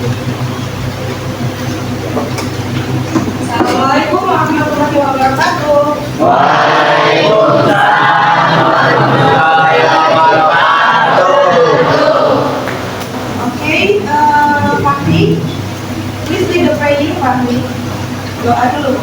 Assalamualaikum warahmatullahi wabarakatuh. Waalaikumsalam warahmatullahi wabarakatuh. Okay, Fakri, please lead the praying, Fakri. Doa dulu.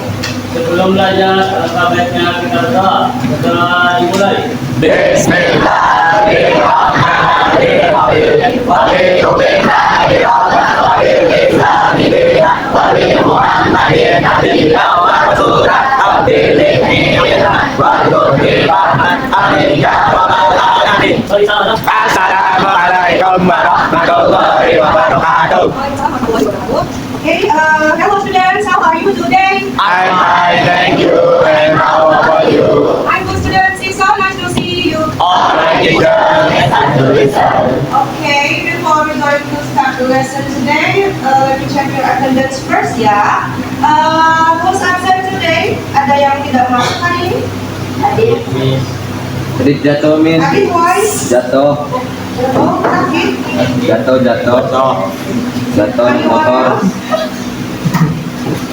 Sebelum belajar, alangkah baiknya kita berdoa. Berdoa dimulai. Bismillahirrahmanirrahim. Raditu billahi rabban wa bil islami dinan wa bi Muhammadin nabiyyan wa rasulan abdillah wa yurdi rahmat amin ya rabbal alamin. Assalamualaikum warahmatullahi wabarakatuh. Okay, hello students, how are you today? I'm fine, thank you. And how about you? I'm good student, so nice to see you. Alright, teacher. Okay, before we're going to start the lesson today, let me check your attendance first ya. Who's absent today? Ada yang tidak masuk hari ini? Adit. Adit jatuh, Min. Adit, boys. Jatuh. Oh, Adit. Jatuh di motor.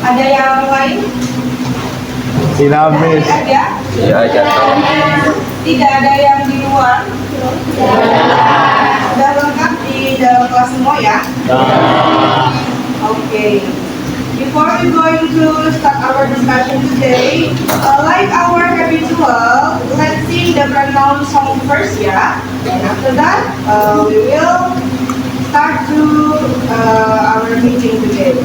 Ada yang lain? Sila, Miss. Ada? Ya, jatuh. Tidak ada yang di luar? Sudah lengkap di dalam kelas semua ya? Okay. Before we going to start our discussion today, like our habitual, let's sing the pronoun song first ya. And after that, we will start to our meeting today.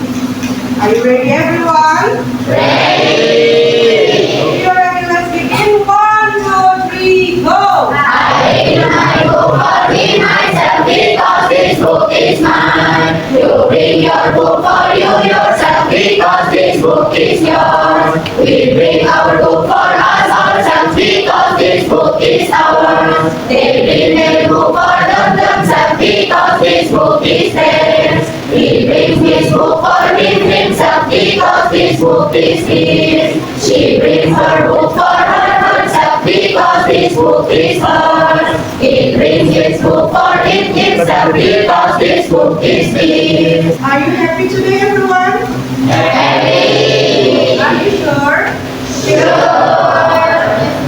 Are you ready, everyone? Ready. If you're ready, let's begin. 1, 2, 3, go. I book for me myself because this book is mine. You bring your book for you yourself because this book is yours. We bring our book for us ourselves because this book is ours. They bring their book for themselves because this book is theirs. He brings his book for himself because this book is his. She brings her book for herself because this book is hers. He brings his book for himself because this book is his. Are you happy today, everyone? Happy. Are you sure? Sure.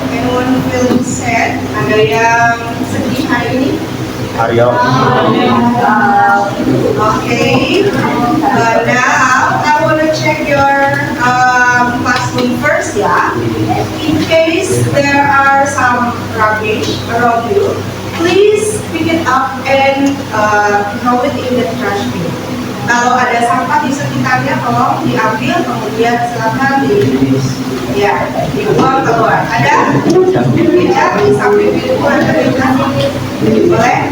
Anyone feel sad? Ada yang sedih hari ini? Aryo. Okay. Now I want to check your classroom first, yeah. In case there are some rubbish around you, please pick it up and throw it in the trash bin. Kalau ada sampah di sekitarnya, tolong diambil, kemudian silakan dibuang keluar. Ada? Tidak, di samping itu ada bintang. Boleh?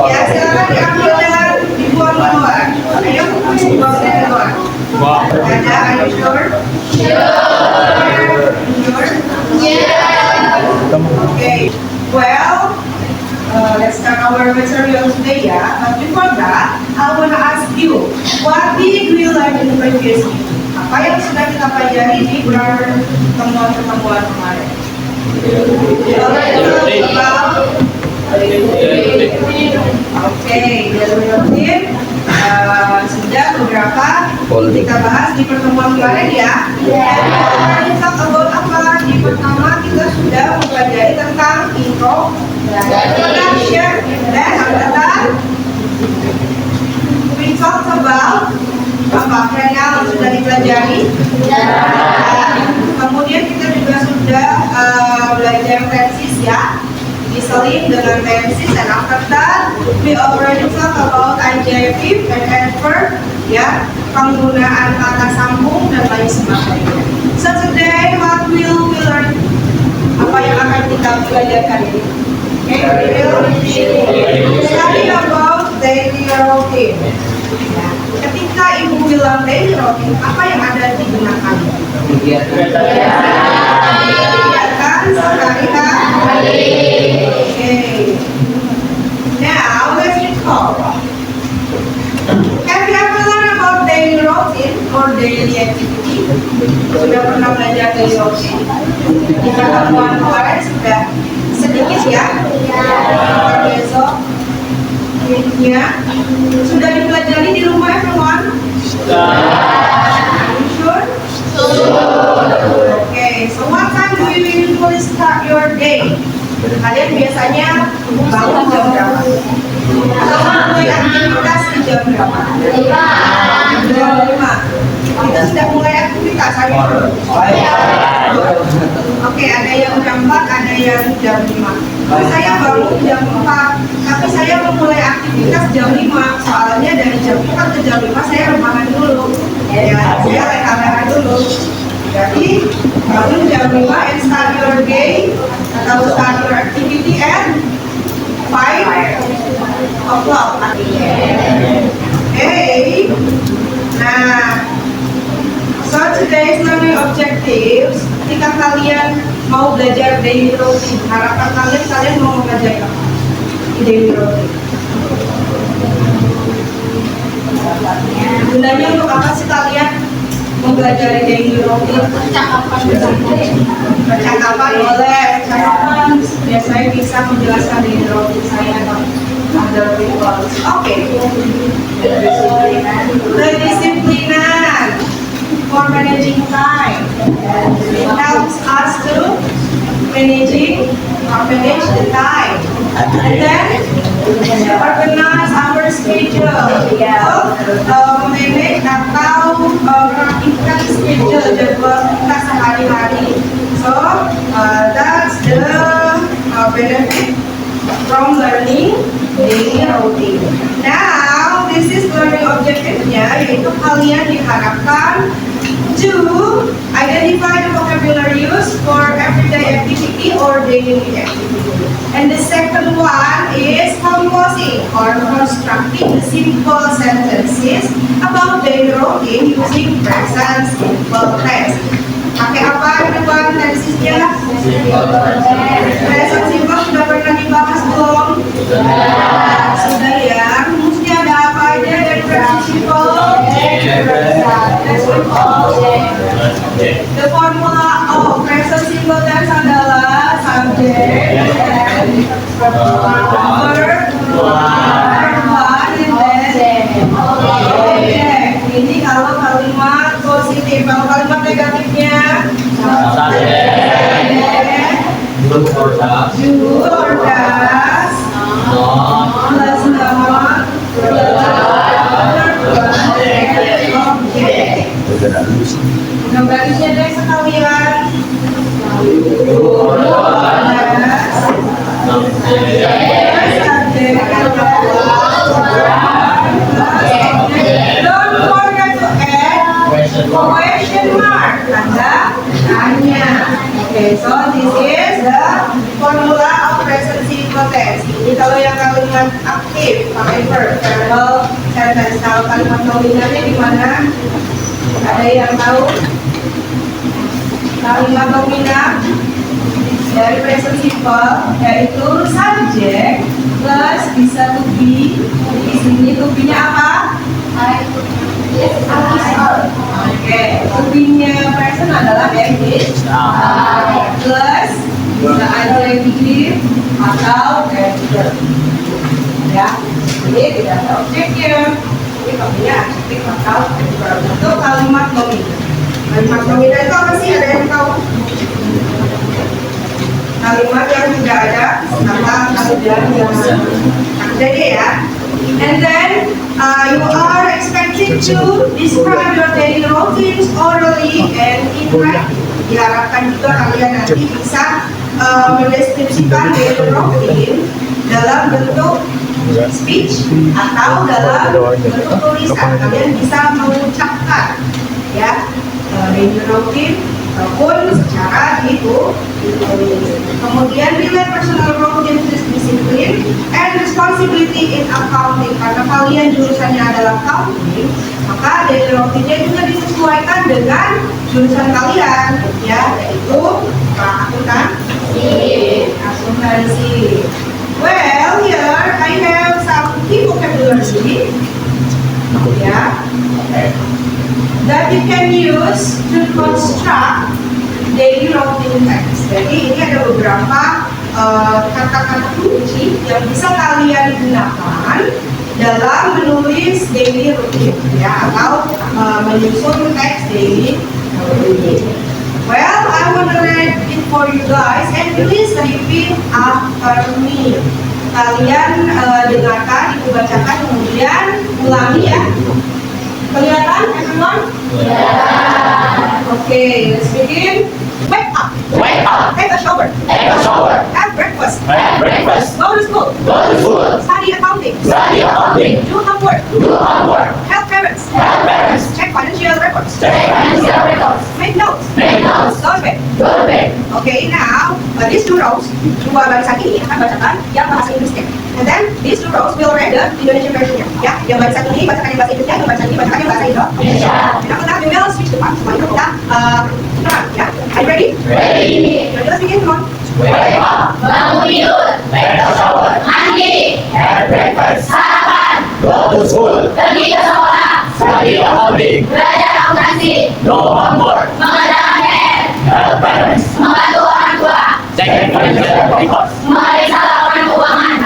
Ya, silakan diambil dan dibuang keluar. Ayo, dibuang dari luar. Ada, are you sure? Sure. Yeah. Okay. Well, let's start our material today ya. But before that, I wanna ask you, what did we learn in the previous meeting? Apa yang sudah kita pelajari di pertemuan-pertemuan kemarin? Oke, daily routine sudah beberapa kita bahas di pertemuan kemarin ya. Kita talk about apa? Di pertama kita sudah mempelajari tentang intro, introduction, dan after that we talk about apa yang sudah dipelajari. Kemudian kita juga sudah belajar tenses ya. Diseling dengan tenses, and after that we already talk about adjective and adverb ya, penggunaan kata sambung dan lain sebagainya. So today what will we learn? Apa yang akan kita belajarkan ini? Okay, we will study about daily routine. Ya. Ketika ibu bilang daily routine, apa yang ada di benak kalian? Kegiatan sehari-hari. Okay. Now let's recall. Have you ever learned about daily routine or daily activity? Sudah pernah belajar daily routine? Di pertemuan kemarin sudah sedikit ya. Besok sudah dipelajari di rumah. Kalian biasanya bangun jam berapa? Atau mulai aktivitas di jam berapa? Jam 5. Kita sudah mulai aktivitas hari ini. Oke, ada yang jam 4, ada yang jam 5. Saya bangun jam 4, tapi saya memulai aktivitas jam 5. Soalnya dari jam 4 ke jam 5 saya rebahan dulu. Ya, saya rebahan dulu. Jadi, bangun jam 5 and start your day atau start your activity at 5 o'clock. Okay. Nah, so today's learning objectives, ketika kalian mau belajar daily routine, harapan kalian mau belajar apa? Daily routine. Gunanya untuk apa sih kalian mempelajari daily routine? Percakapan boleh, percakapan biasanya bisa menjelaskan daily routine saya atau other people. Oke. Kedisiplinan for managing time. It helps us to manage the time. And then organize our schedule. Manage atau merapikan schedule jadwal kita sehari-hari. So that's the benefit from learning daily routine. Now, this is learning objective-nya, yaitu kalian diharapkan to identify the vocabulary used for everyday activity or daily activity. And the second one is composing or constructing simple sentences about daily routine using present simple tense. Pakai apa depan tensesnya? Present simple sudah pernah dibahas belum? Sudah ya. Rumusnya ada apa aja dari present simple? The formula of present simple tense adalah subject, verb, object. Ini kalau kalimat positif, kalau kalimat negatifnya do or does, plus not, gambarnya deh sekalian. Don't forget to add question mark, tanda tanya. Okay, so this is the formula of present simple tense. Ini kalau yang kalimat aktif pakai verb, verbal sentence. Kalau kalimat nominalnya di mana? Ada yang tahu? Kalimat nominal dari present simple yaitu subject plus bisa to be. Di sini to be-nya apa? Oke, to be-nya present adalah am is plus bisa adjective atau adverb. Ya, jadi tidak ada objeknya. Ini kamunya adjektif atau adverb. Untuk kalimat nominal. Kalimat nominal itu apa sih? Ada yang tahu? Kalimat yang tidak ada kata atau yang jadi ya. And then you are expected to describe your daily routines orally and in writing. Diharapkan juga kalian nanti bisa mendeskripsikan daily routine dalam bentuk speech atau dalam bentuk tulisan. Kalian bisa mengucapkan ya daily routine ataupun secara ditulis. Kemudian relate personal routine to discipline and responsibility in accounting. Karena kalian jurusannya adalah accounting, maka daily routine-nya juga disesuaikan dengan jurusan kalian, ya, yaitu akuntansi. Well, here I have some key vocabulary, ya, that you can use to construct daily routine text. Jadi ini ada beberapa kata-kata kunci yang bisa kalian gunakan dalam menulis daily routine, ya, atau menyusun teks daily routine. Well, I will gonna read it for you guys and please repeat after me. Kalian dengarkan, ibu bacakan, kemudian ulangi ya. Kelihatan, everyone? Okay, let's begin. Wake up. Wake up. Take a shower. Take a shower. Have breakfast. Have breakfast. Go to school. Go to school. Study accounting. Study accounting. Do homework. Do homework. Help parents. Help parents. Check financial records. Check financial records. Make notes. Make notes. Go to bed. Go to bed. Okay, now these two rows, dua barisan ini akan bacakan yang bahasa Inggrisnya. And then these two rows will read the Indonesian versionnya. Ya, yang barisan ini bacakan yang bahasa Inggrisnya, yang barisan ini bacakan yang bahasa Indo. Indonesia. Kita we will switch to part. Semua itu kita terang. Ya, are you ready? Ready. Let's begin, come on. Wake up. Bangun tidur. Take a shower. Mandi. Have breakfast. Sarapan. Go to school. Pergi ke sekolah. Study accounting. Belajar akuntansi. Do homework. Mengerjakan PR. Help parents. Membantu orang tua. Check financial records. Memeriksa laporan keuangan.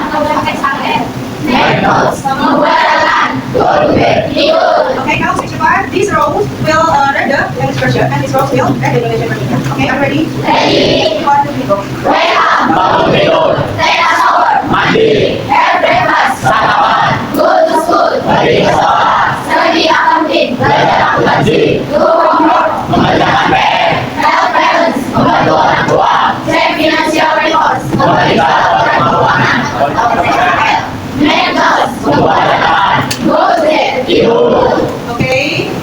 Make notes. Membuat catatan. Go to bed. Tidur. Okay, now switch to part. These rows will read the English version and these rows will read the Indonesian version. Okay, are you ready? Ready. 1, 2, 3, go. Wake up. Bangun tidur. Take a shower. Mandi. Have breakfast. Sarapan. Go to school. Pergi ke sekolah. Study accounting. Belajar akuntansi. Do homework. Mengerjakan PR. Help parents. Membantu orang tua. Check financial records. Memeriksa laporan keuangan. Make notes. Membuat catatan. Go to bed. Tidur. Okay.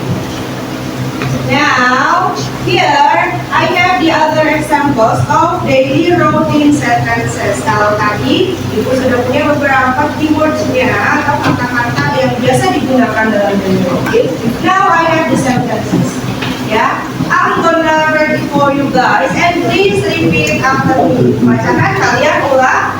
Now, here I have the other examples of daily routine sentences. Kalau tadi Ibu sudah punya beberapa keywords-nya atau kata-kata yang biasa digunakan dalam daily routine. Now I have the sentences. Ya, I'm gonna read it for you guys and please repeat after me. Bacakan, kalian ulang.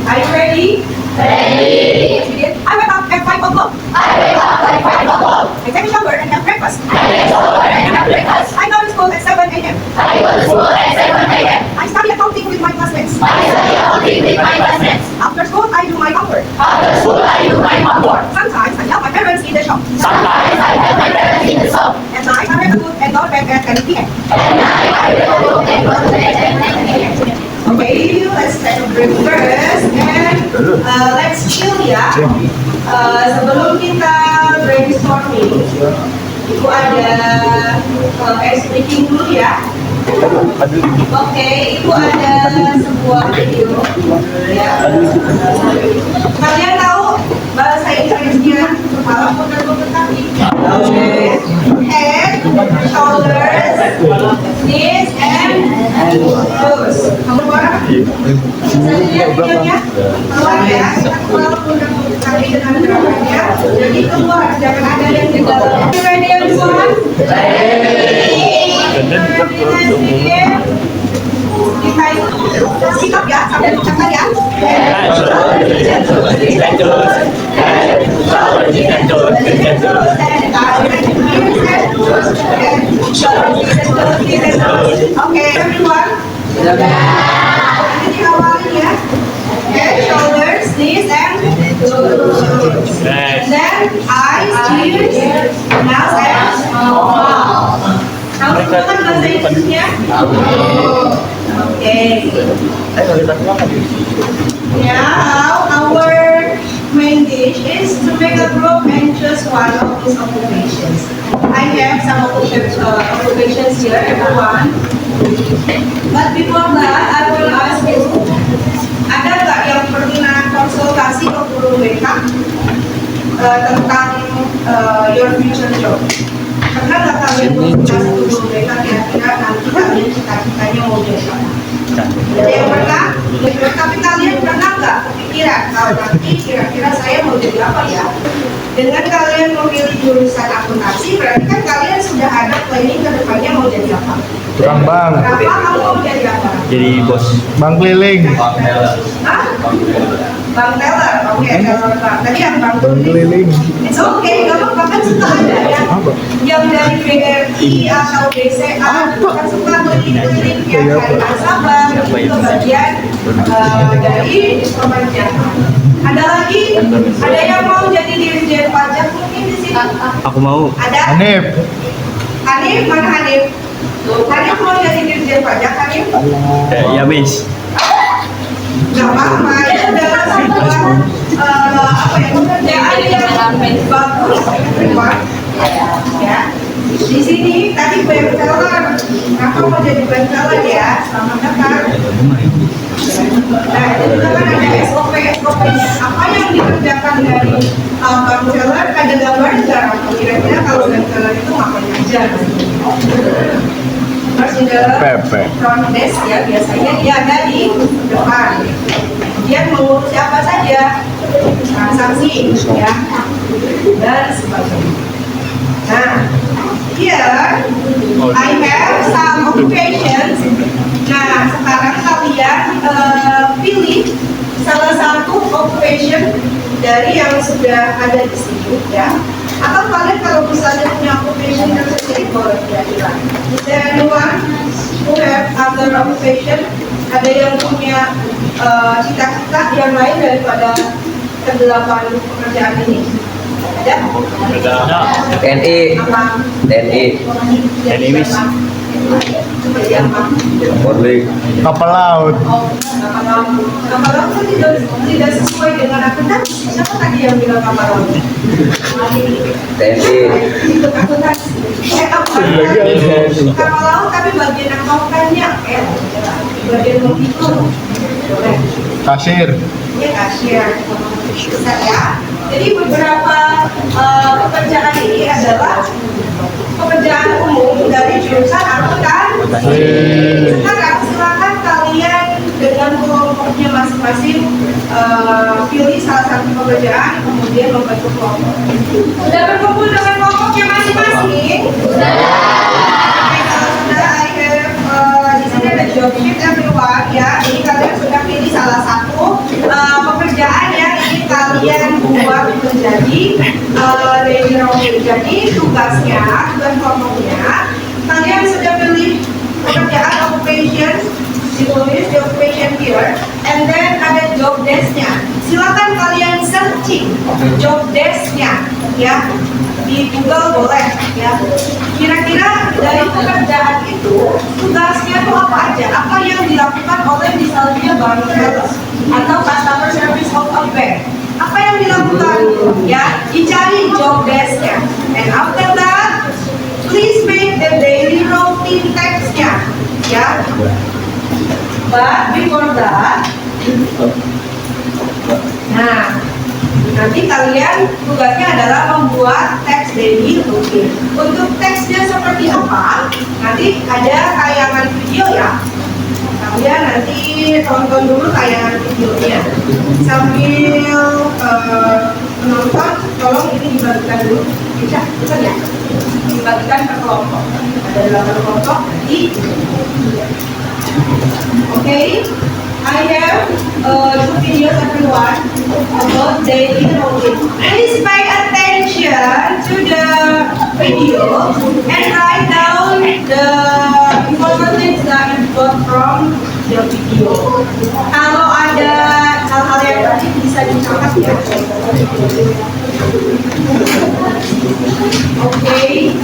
Are you ready? Ready. I wake up at 5 o'clock. I wake up at 5 o'clock. I take a shower and have breakfast. I take a shower and have breakfast. I go to school at 7 a.m. I go to school at 7 a.m. I study accounting with my classmates. I study accounting with my classmates. After school, I do my homework. After school, I do my homework. Sometimes I help my parents in the shop. Sometimes I help my parents in the shop. At night, I read a book and go to bed at 10 p.m. At night, I read a book and go to bed at 10 p.m. Okay, let's take a break first and let's chill ya. Sebelum kita brainstorming, itu ada speaking dulu ya. Oke, itu ada sebuah video. Ya. Kalian tahu bahasa Inggrisnya kepala putar-putar kaki. Head, shoulders, knees, and toes. Kamu keluar? Bisa lihat videonya? Keluar ya. Kita kepala putar-putar kaki dengan gerakannya. Jadi keluar, jangan ada yang di dalam. Ready everyone? Sikap ya, sampai ucapkan ya. Oke, everyone. Jadi awalin ya. Head, shoulders, knees, and toes. And then eyes, ears, nose, and mouth. Kamu semua kan bahasa Inggrisnya? Oke. Now our main dish is to make a group and choose one of these occupations. I have some occupations here, everyone. But before that, I will ask you, ada nggak yang pernah konsultasi ke guru BK tentang your future job? Pernah nggak kalian konsultasi ke guru BK kira-kira nanti kalian cita-citanya mau jadi apa? Ada yang pernah? Tapi kalian pernah nggak kepikiran kalau nanti kira-kira saya mau jadi apa ya? Dengan kalian memilih jurusan akuntansi, berarti kan kalian sudah ada planning ke depannya mau jadi apa? Tukang bank. Kenapa kamu mau jadi apa? Jadi bos. Bank keliling. Hah? Bang teller, oke, teller bang. Tadi yang bang Bank keliling. It's okay, kamu bahkan suka ada yang dari BRI atau BCA kan suka keliling-keliling ya dari nasabah itu bagian dari perpajakan. Ada lagi, ada yang mau jadi dirjen pajak mungkin di sini? Aku mau. Ada? Hanif. Hanif, mana Hanif? Tuh, Karim mau jadi dirjen pajak, Karim? Ya, Miss. Gak apa-apa, itu adalah sebuah apa ya, pekerjaan yang bagus, ya. Di sini tadi bank teller, Kakak mau jadi bank teller ya, selamat datang. Nah, itu juga kan ada SOP-nya. Apa yang dikerjakan dari bank teller, ada gambar nggak? Kira-kira kalau bank teller itu ngapain aja? First in the front desk ya, biasanya dia ada di depan. Dia mengurus siapa saja, transaksi ya, dan sebagainya. Nah, here I have some occupations. Nah, sekarang kalian pilih salah satu occupation dari yang sudah ada di sini ya. Atau kalian kalau misalnya punya occupation tersendiri boleh kira-kira. Is there anyone who have other occupation? Ada yang punya cita-cita yang lain daripada kedelapan pekerjaan ini? Ada? TNI. Apa? TNI. TNI, Miss. Seperti apa? Polri. Kapal laut. Oh, kapal laut itu tidak sesuai dengan akuntansi. Siapa tadi yang bilang kapal laut? TNI. Ikut akuntansi. Apa? Kapal laut tapi bagian akuntannya bagian menghitung. Boleh. Kasir. Ini kasir. Bisa ya. Jadi beberapa pekerjaan ini adalah pekerjaan umum dari jurusan akuntansi. Sekarang silakan kalian dengan kelompoknya masing-masing pilih salah satu pekerjaan kemudian membentuk kelompok. Sudah berkumpul dengan kelompoknya masing-masing? Sudah. Di sini ada job sheet everyone ya. Jadi kalian sudah pilih salah satu pekerjaan yang ingin kalian buat menjadi daily routine. Jadi tugas kelompoknya kalian sudah pilih pekerjaan occupation, ditulis di occupation here, and then ada job desk-nya. Silakan kalian searching job desk-nya ya. Di Google boleh ya. Kira-kira dari pekerjaan itu tugasnya itu apa aja? Apa yang dilakukan oleh misalnya bank teller atau customer service of a bank? Apa yang dilakukan? Ya, dicari job desk-nya. And after that, please make the daily routine text-nya. Ya. But before that, nah, nanti kalian tugasnya adalah membuat teks daily routine. Untuk teksnya seperti apa? Nanti ada tayangan video ya. Kalian nanti tonton dulu tayangan videonya. Sambil menonton, tolong ini dibagikan dulu. Bisa ya? Dibagikan per kelompok. Ada 8 kelompok di. Okay. I have 2 videos everyone about daily routine. Please pay attention to the video and write down the important things that you got from the video. Kalau ada hal-hal yang tadi bisa dicatat ya. Okay.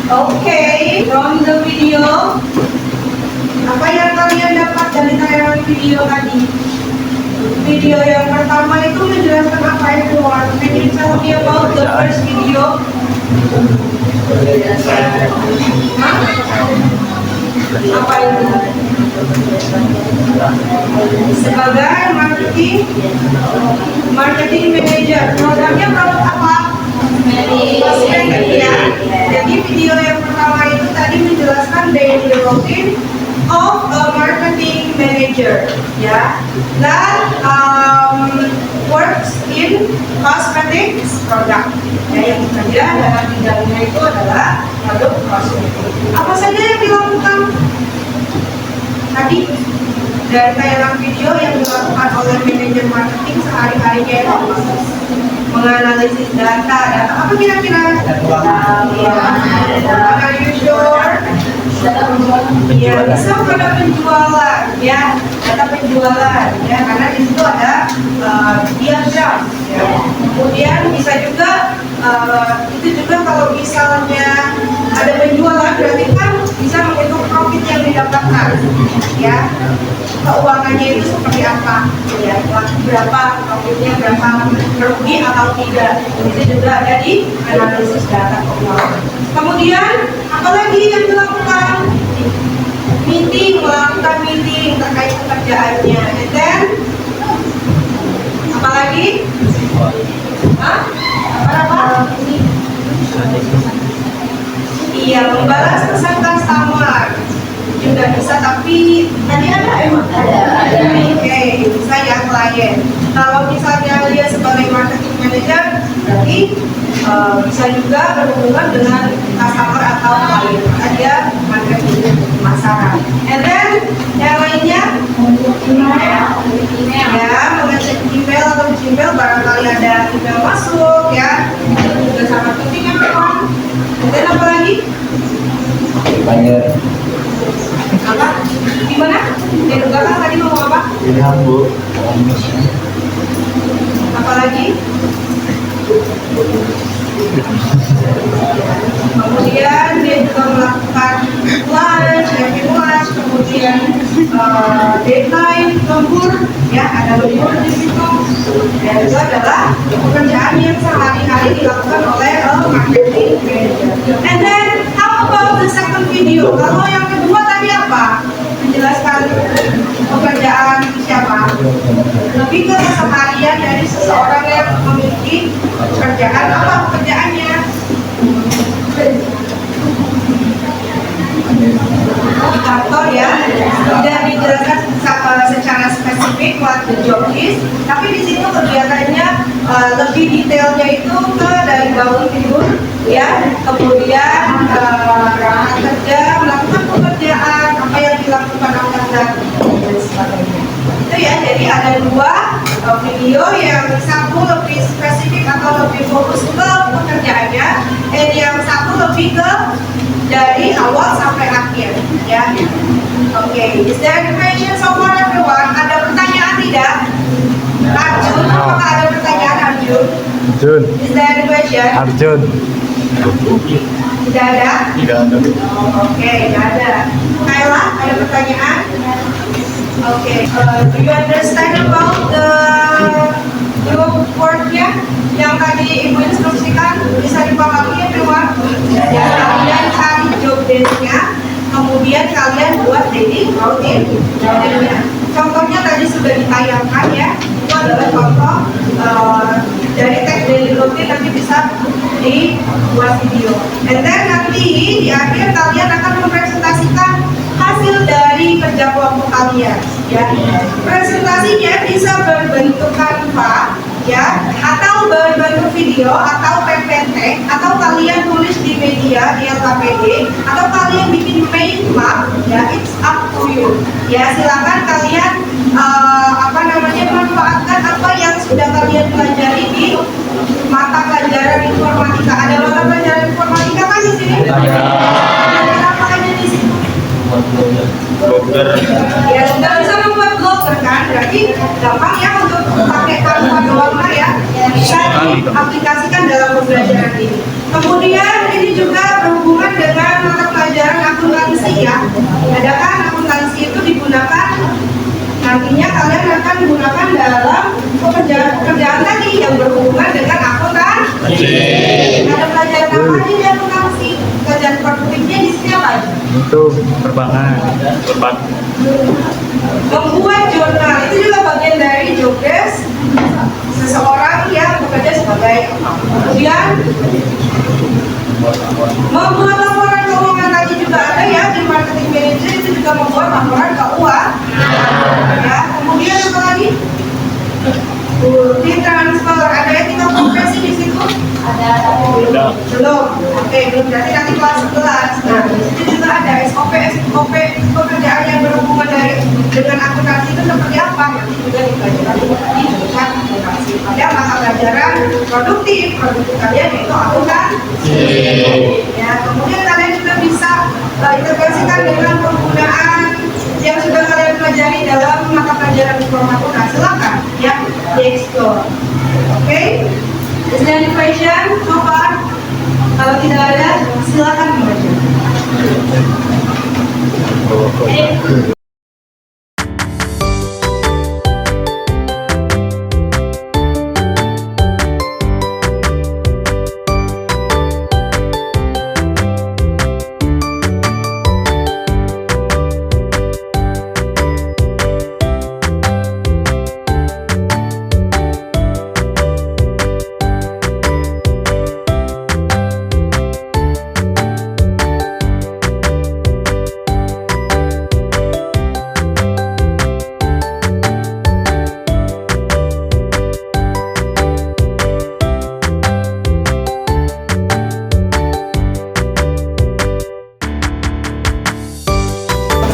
Okay, from the video, apa yang kalian dapat dari tayangan video tadi? Video yang pertama itu menjelaskan apa everyone? Can you tell me about the first video? Hah? Apa itu? Sebagai marketing manager. Programnya produk apa? Ya. Jadi video yang pertama itu tadi menjelaskan daily routine of a marketing manager, ya, that works in cosmetics product. Ya, yang bekerja dalam bidangnya itu adalah produk kosmetik. Apa saja yang dilakukan tadi dari tayangan video yang dilakukan oleh manajer marketing sehari-harinya itu apa? Menganalisis data. Apa kira-kira? Are you sure? Ya, bisa pada penjualan, ya, data penjualan, ya, karena di situ ada diagram, ya. Kemudian bisa juga itu juga kalau misalnya ada penjualan berarti kan bisa menghitung profit yang didapatkan, ya, keuangannya itu seperti apa, ya, berapa profitnya, berapa rugi atau tidak, itu juga ada di analisis data keuangan. Kemudian apalagi yang dilakukan? Melakukan meeting terkait pekerjaannya. And then apalagi? Hah? Apa? Iya, membalas pesan customer juga bisa, tapi tadi ada emang? Ada. Oke, bisa ya klien. Kalau misalnya dia sebagai marketing manager, berarti bisa juga berhubungan dengan customer atau klien. Ada marketing pemasaran. And then yang lainnya, ya, mengecek email atau Gmail barangkali ada email masuk, ya, itu juga sangat penting ya kawan. Dan apa lagi? Banyak. Apa? Gimana? Yang belakang tadi ngomong apa? Ilham, Bu. Apalagi? Kemudian dia juga melakukan lunch, happy lunch, kemudian deadline, lembur, ya, ada lembur di situ. Dan itu adalah pekerjaan yang sehari-hari dilakukan oleh marketing manager. And then how about the second video? Kalau yang kedua tadi apa? Menjelaskan pekerjaan siapa? Lebih ke keseharian dari seseorang yang memiliki pekerjaan. Apa pekerjaannya? Di kantor, ya, tidak dijelaskan secara spesifik what the job is, tapi di situ kegiatannya lebih detailnya itu ke dari bangun tidur, ya, kemudian berangkat kerja, melakukan pekerjaan, apa yang dilakukan atasan dan sebagainya. Itu ya, jadi ada dua video, yang satu lebih spesifik atau lebih fokus ke pekerjaannya, dan yang satu lebih ke dari awal sampai akhir, ya. Oke, is there any question so far everyone? Ada pertanyaan tidak? Arjun, apakah ada pertanyaan Arjun? Jun. Is there any question? Arjun. Tidak ada? Tidak ada. Oke, tidak ada. Kayla, ada pertanyaan? Oke, do you understand about the group work-nya yang tadi Ibu instruksikan? Bisa dipahami everyone? Ya, kalian cari job desk-nya, kemudian kalian buat daily routine. Contohnya tadi sudah ditayangkan, ya. Itu adalah contoh dari teks daily routine, nanti bisa dibuat video. Dan then nanti di akhir kalian akan mempresentasikan hasil dari kerja kelompok kalian, ya. Presentasinya bisa berbentuk Canva, ya, atau berbentuk video, atau PPT, atau kalian tulis di media di LKPD, atau kalian bikin mind map, ya, it's up to you. Ya, silakan kalian manfaatkan apa yang sudah kalian pelajari di mata pelajaran informatika. Ada mata pelajaran informatika kan di sini? Kenapa ada di sini? Blogger. Ya, sudah bisa membuat blogger kan? Berarti gampang ya untuk pakai Canva doang lah, ya. Bisa diaplikasikan dalam pembelajaran ini. Kemudian ini juga berhubungan dengan nantinya kalian akan gunakan dalam pekerjaan tadi yang berhubungan dengan akuntansi. Ada pelajaran apa aja di akuntansi? Pelajaran produktifnya di sini apa aja? Itu perbankan. Membuat jurnal itu juga bagian dari job desk seseorang yang bekerja sebagai kemudian membuat laporan keuangan tadi juga ada ya di marketing manager itu juga membuat laporan keuangan ya. Kemudian apa lagi? Di transfer ada etika profesi di situ? Belum. Oke, belum, berarti nanti kelas 11. Nah, di situ juga ada SOP pekerjaan yang berhubungan dengan akuntansi itu seperti apa? Nanti juga dipelajari di jurusan akuntansi. Ada mata pelajaran produktif kalian yaitu akuntansi. Ya, kemudian kalian juga bisa integrasikan dengan penggunaan yang sudah kalian pelajari dalam mata pelajaran informatika. Nah, silakan ya di-explore. Oke? Is there any question so far? Kalau tidak ada, silakan membaca.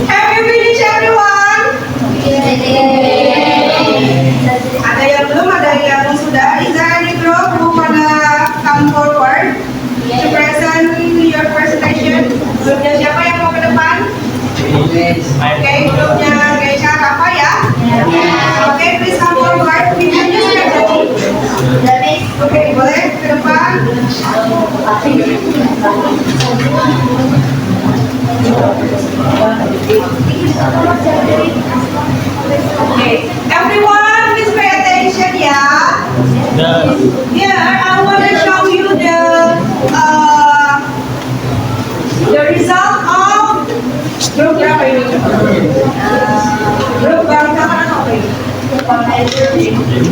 Have you finished everyone? Ada yang belum, ada yang sudah. Is there any group who wanna come forward to present your presentation? Grupnya siapa yang mau ke depan? Oke, grupnya Geisha apa ya? Oke, please come forward. We can use your Oke, boleh ke depan. Okay, everyone, please pay attention, yeah. Here, I want to show you the result of group berapa ini? Group bangsawan apa ini?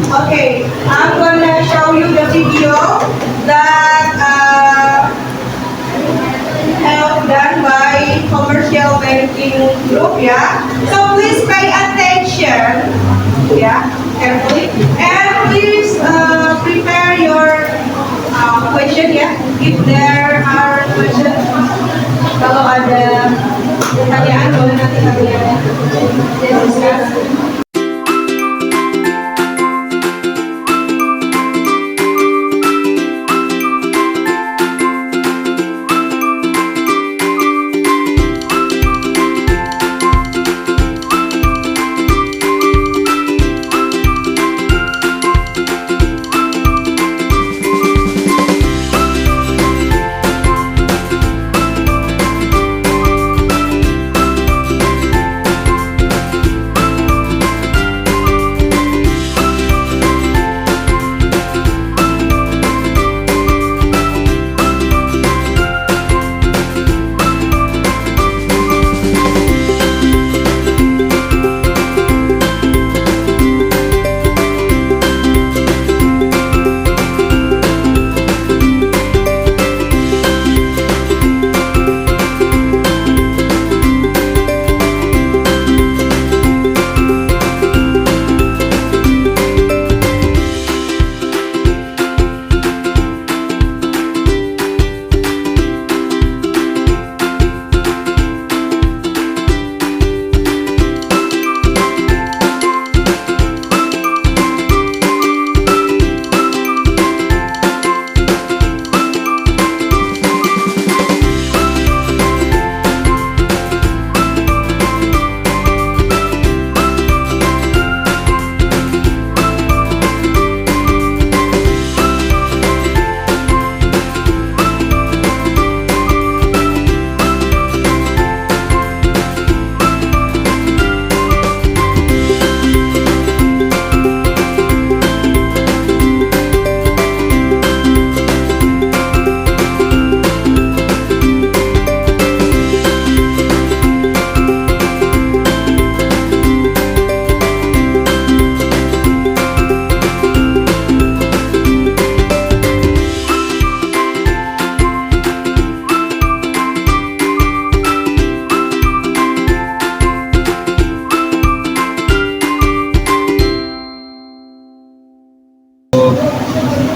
Okay, I'm gonna show you the video that help done by commercial banking group, yeah. So please pay attention, yeah, carefully, and please prepare your question, yeah. If there are questions, kalau ada pertanyaan boleh nanti kalian discuss.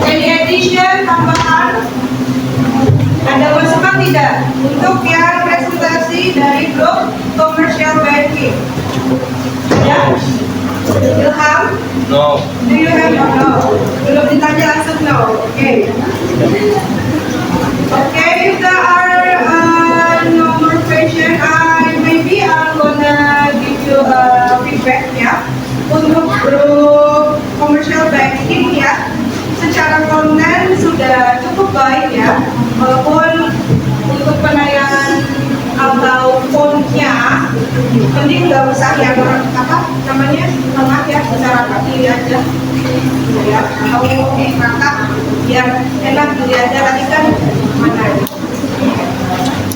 Any addition, tambahan? Ada masukan tidak untuk yang presentasi dari grup commercial banking? Ya? Ilham? No. Do you have no? Belum ditanya langsung no. Okay. Okay, if there are no more question, maybe I'm gonna give you a feedback ya. Untuk grup commercial banking ya, secara konten sudah cukup baik ya, walaupun untuk penayangan atau fontnya mending nggak usah yang apa namanya tengah ya, secara kaki aja ya, atau kakak biar enak dilihatnya. Tadi kan mana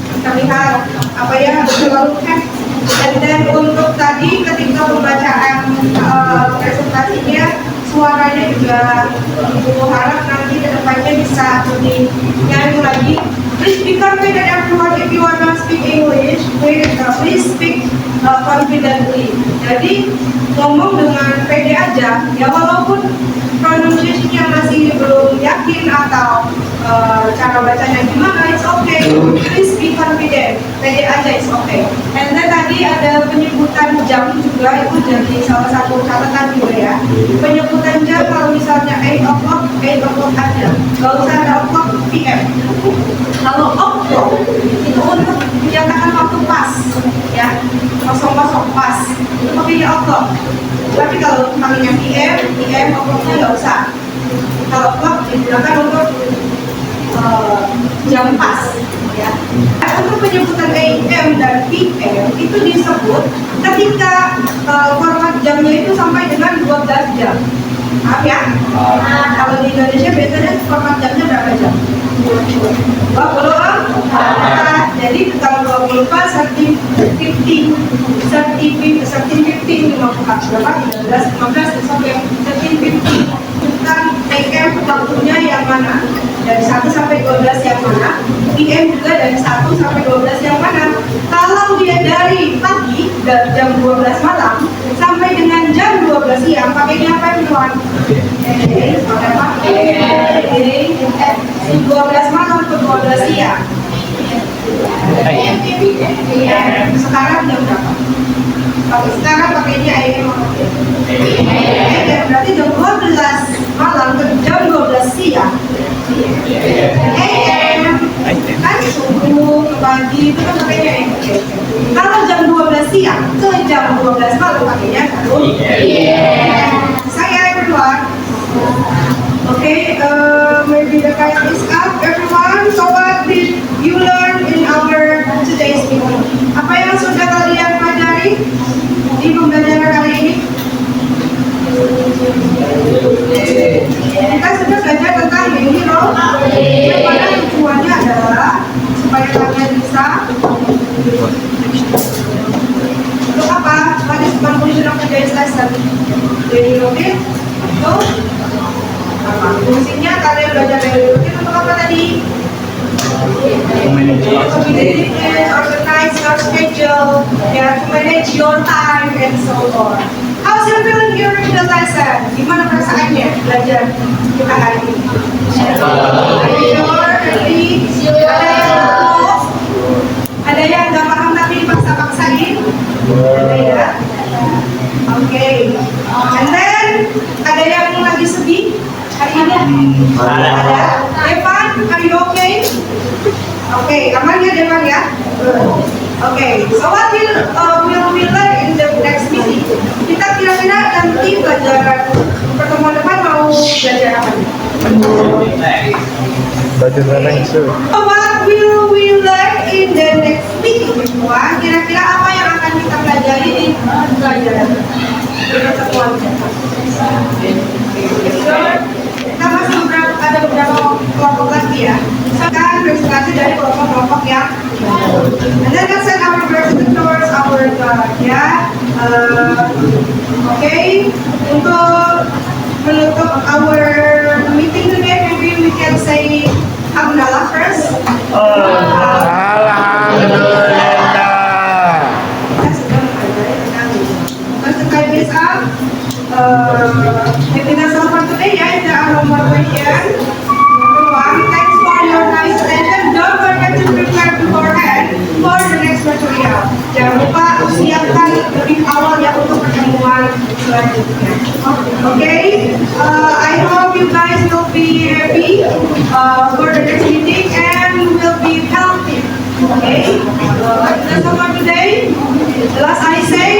kita lihat apa ya terlalu kan. Dan untuk tadi ketika pembacaan presentasinya suaranya juga ibu harap nanti kedepannya bisa lebih nyanyi lagi. Please be confident everyone. If you want to speak English, please speak confidently. Jadi ngomong dengan pede aja ya, walaupun pronunciation-nya masih belum yakin atau cara bacanya gimana, it's okay. Please be confident, pede aja, it's okay. And then tadi ada penyebutan jam juga, itu jadi salah satu catatan juga ya. Penyebutan jam kalau misalnya 8 o'clock aja, nggak usah ada o'clock PM. Kalau o'clock itu untuk menyatakan waktu pas ya, kosong pas, itu pakainya o'clock. Tapi kalau pakainya PM o'clocknya nggak usah. Kalau o'clock digunakan untuk jam pas ya. Untuk penyebutan AM dan PM itu disebut ketika format jamnya itu sampai dengan 12 jam. Maaf ya. Kalau di Indonesia biasanya format jamnya berapa jam? 20. Jadi kalau 20 pas 13:15 berapa? 15 sampai 13:15. Bukan AM waktunya yang mana? Dari 1 sampai 12 yang mana? PM juga dari 1 sampai 12 yang mana? Kalau dia dari pagi dari jam 12 malam sampai dengan jam 12 siang, pakainya apa teman? 12 malam ke 12 siang. Sekarang jam berapa? Sekarang pakainya AM. Berarti jam 12 malam ke jam 12 siang. AM kan subuh ke pagi itu kan pakainya AM. Kalau jam 12 siang ke jam 12 malam pakainya kan? Saya everyone. Okay, maybe the time is up, everyone. So what did you learn in our today's meeting? Apa yang sudah kalian pelajari di pembelajaran kali ini? Kita sudah belajar tentang mini role. Pada tujuannya adalah supaya kalian bisa untuk apa? What is conclusion of today's lesson? Jadi rutin untuk apa? Fungsinya kalian belajar dari rutin untuk apa tadi? Communicate, organize your schedule, to manage your time, and so on. How's your feeling during the lesson? Gimana perasaannya belajar kita hari ini? Ada yang nggak paham tapi dipaksa-paksain? Ada ya? Oke. And then ada yang lagi sedih hari ini? Ada. Devan, are you okay? Oke, aman ya Devan ya? Okay, so what will we learn in the next meeting? Kita kira-kira nanti pelajaran pertemuan depan mau belajar apa nih? Belajar renang itu. What will we learn in the next meeting? Wah, kira-kira apa yang akan kita pelajari di pelajaran pertemuan depan? Kita masih ada beberapa kelompok lagi ya. Sekarang presentasi dari kelompok-kelompok yang and then let's send our presenters our ya. Okay, untuk menutup our meeting today, maybe we can say Alhamdulillah first. Alhamdulillah. Once the time is up, maybe that's all for today. Yeah, if there are no more questions. selanjutnya. Oke, I hope you guys will be happy for the next meeting and you will be healthy. Okay, that's all for today. Last I say,